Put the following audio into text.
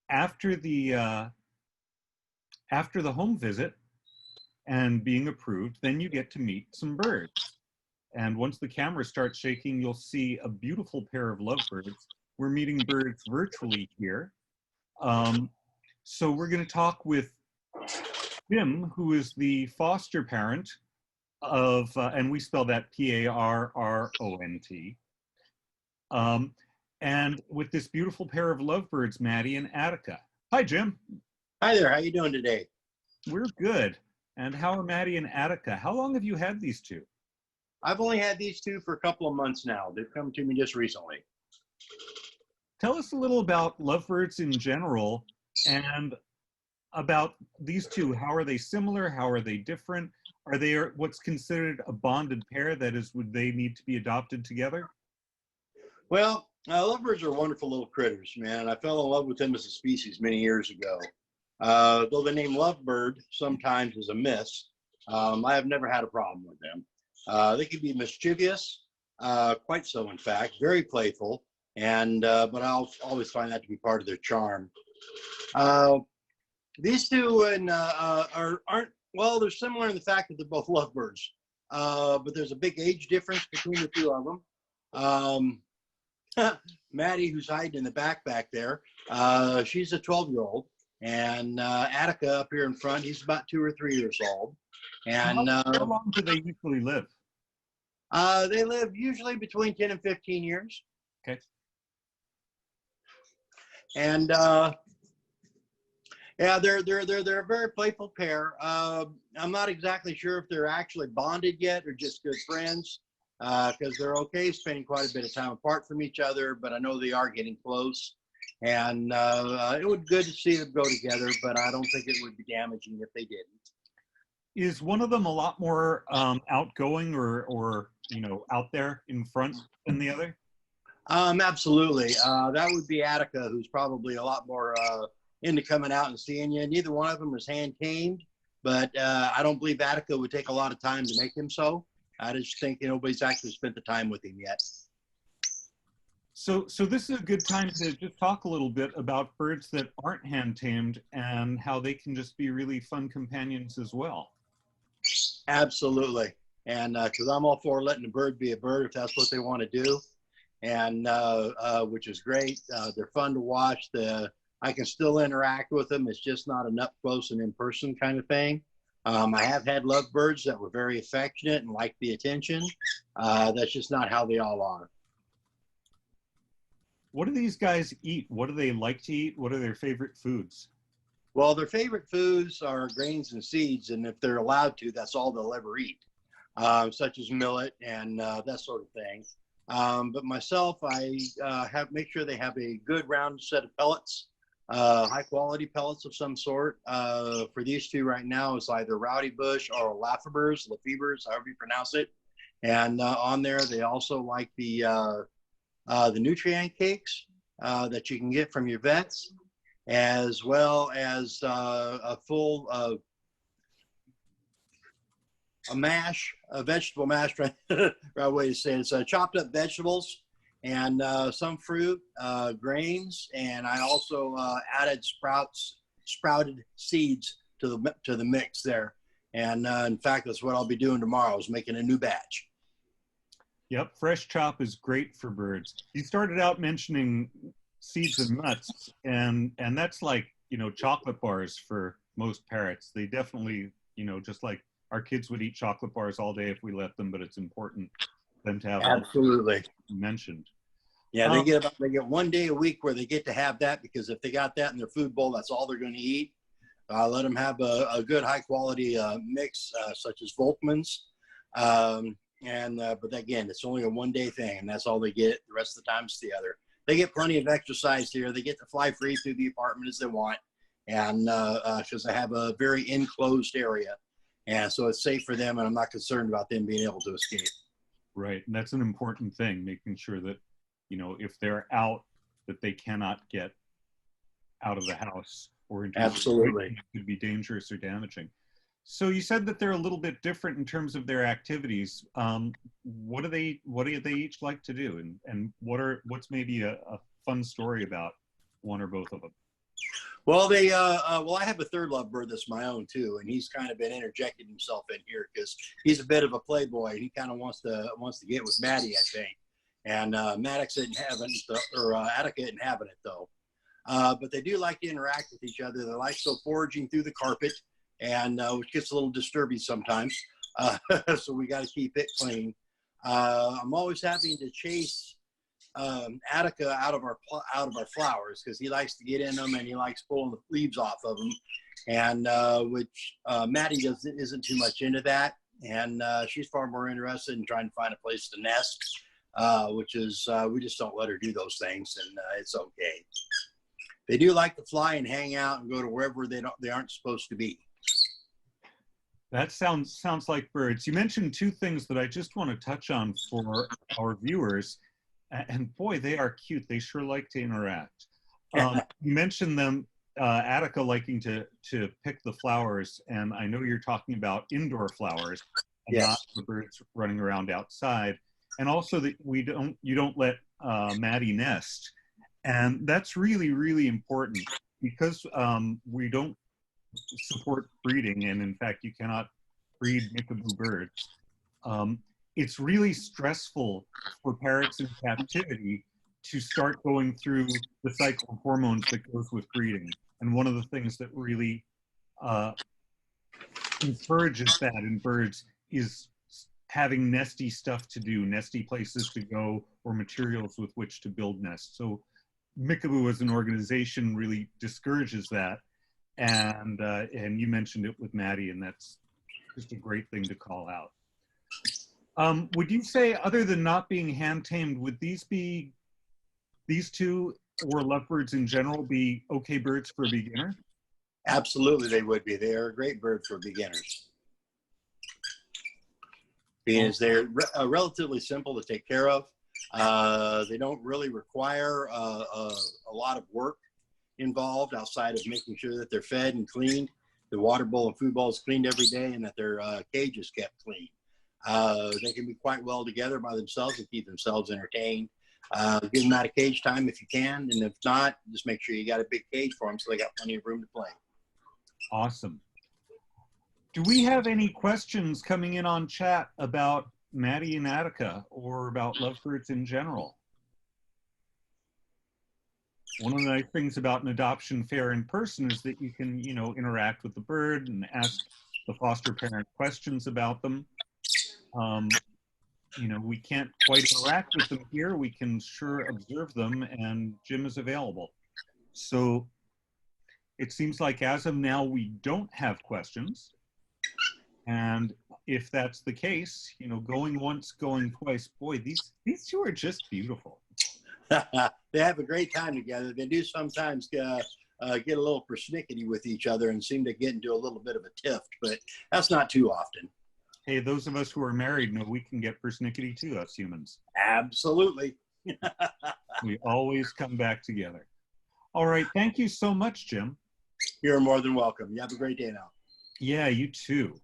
after the home visit and being approved, then you get to meet some birds. And once the camera starts shaking, you'll see a beautiful pair of lovebirds. We're meeting birds virtually here. Um, so we're going to talk with Jim, who is the foster parent of, and we spell that Parront, and with this beautiful pair of lovebirds, Maddie and Attica. Hi, Jim. Hi there. How you doing today? We're good. And how are Maddie and Attica? How long have you had these two? I've only had these two for a couple of months now. They've come to me just recently. Tell us a little about lovebirds in general and about these two. How are they similar? How are they different? Are they what's considered a bonded pair? That is, would they need to be adopted together? Well, lovebirds are wonderful little critters, man. I fell in love with them as a species many years ago. Though the name lovebird sometimes is a miss, I have never had a problem with them. They can be mischievous, quite so in fact, very playful, and but I'll always find that to be part of their charm. These two aren't, well, they're similar in the fact that they're both lovebirds, but there's a big age difference between the two of them. Maddie, who's hiding in the back there, she's a 12-year-old, and Attica up here in front, he's about 2 or 3 years old. And how long do they usually live? They live usually between 10 and 15 years. Okay. And yeah, they're a very playful pair. I'm not exactly sure if they're actually bonded yet or just good friends, because they're okay spending quite a bit of time apart from each other, but I know they are getting close. And it would be good to see them go together, but I don't think it would be damaging if they didn't. Is one of them a lot more outgoing or out there in front than the other? Absolutely. That would be Attica, who's probably a lot more into coming out and seeing you. Neither one of them is hand-tamed, but I don't believe Attica would take a lot of time to make him so. I just think nobody's actually spent the time with him yet. So this is a good time to just talk a little bit about birds that aren't hand-tamed and how they can just be really fun companions as well. Absolutely. And because I'm all for letting a bird be a bird if that's what they want to do, and which is great. They're fun to watch. I can still interact with them. It's just not an up close and in person kind of thing. I have had lovebirds that were very affectionate and liked the attention. That's just not how they all are. What do these guys eat? What do they like to eat? What are their favorite foods? Well, their favorite foods are grains and seeds, and if they're allowed to, that's all they'll ever eat, such as millet and that sort of thing. But myself, I make sure they have a good round set of pellets, high quality pellets of some sort. For these two right now, it's either Rowdy Bush or Lafebers, however you pronounce it. And on there, they also like the nutrient cakes that you can get from your vets, as well as a full a vegetable mash, right way to say it. It's chopped up vegetables and some fruit, grains, and I also added sprouted seeds to the mix there. And in fact, that's what I'll be doing tomorrow, is making a new batch. Yep, fresh chop is great for birds. You started out mentioning seeds and nuts, and that's like, chocolate bars for most parrots. They definitely, just like our kids would eat chocolate bars all day if we let them, but it's important for them to have. Absolutely. Mentioned. Yeah, they get 1 day a week where they get to have that, because if they got that in their food bowl, that's all they're going to eat. Let them have a good high quality mix, such as Volkmann's. But again, it's only a 1 day thing, and that's all they get. The rest of the time it's the other. They get plenty of exercise here. They get to fly free through the apartment as they want, and because I have a very enclosed area, and so it's safe for them, and I'm not concerned about them being able to escape. Right, and that's an important thing, making sure that, if they're out, that they cannot get out of the house or into Absolutely. It could be dangerous or damaging. So you said that they're a little bit different in terms of their activities. What do they each like to do, and what's maybe a fun story about one or both of them? Well, well, I have a third lovebird that's my own too, and he's kind of been interjecting himself in here because he's a bit of a playboy. He kind of wants to get with Maddie, I think. And Maddox isn't having, or Attica isn't having it though. But they do like to interact with each other. They like to go foraging through the carpet, and which gets a little disturbing sometimes. So we got to keep it clean. I'm always having to chase Attica out of our flowers because he likes to get in them and he likes pulling the leaves off of them, and which Maddie isn't too much into that, and she's far more interested in trying to find a place to nest, which is we just don't let her do those things, and it's okay. They do like to fly and hang out and go to wherever they aren't supposed to be. That sounds like birds. You mentioned two things that I just want to touch on for our viewers. And boy, they are cute. They sure like to interact. You mentioned them, Attica liking to pick the flowers, and I know you're talking about indoor flowers, and Yes. not the birds running around outside. And also that you don't let Maddie nest, and that's really, really important because we don't support breeding, and in fact, you cannot breed Mickaboo birds. It's really stressful for parrots in captivity to start going through the cycle of hormones that goes with breeding. And one of the things that really encourages that in birds is having nesty stuff to do, nesty places to go, or materials with which to build nests. So Mickaboo as an organization really discourages that. And you mentioned it with Maddie, and that's just a great thing to call out. Would you say, other than not being hand-tamed, would these two, or lovebirds in general, be okay birds for a beginner? Absolutely, they would be. They are a great bird for beginners. Because they're relatively simple to take care of. They don't really require a lot of work involved outside of making sure that they're fed and cleaned, the water bowl and food bowl is cleaned every day, and that their cage is kept clean. They can be quite well together by themselves and keep themselves entertained. Give them out of cage time if you can, and if not, just make sure you got a big cage for them so they got plenty of room to play. Awesome. Do we have any questions coming in on chat about Maddie and Attica, or about lovebirds in general? One of the nice things about an adoption fair in person is that you can, interact with the bird and ask the foster parent questions about them. We can't quite interact with them here. We can sure observe them, and Jim is available. So it seems like as of now, we don't have questions. And if that's the case, going once, going twice, boy, these two are just beautiful. They have a great time together. They do sometimes get a little persnickety with each other and seem to get into a little bit of a tiff, but that's not too often. Hey, those of us who are married know we can get persnickety too, us humans. Absolutely. We always come back together. All right, thank you so much, Jim. You're more than welcome. You have a great day now. Yeah, you too.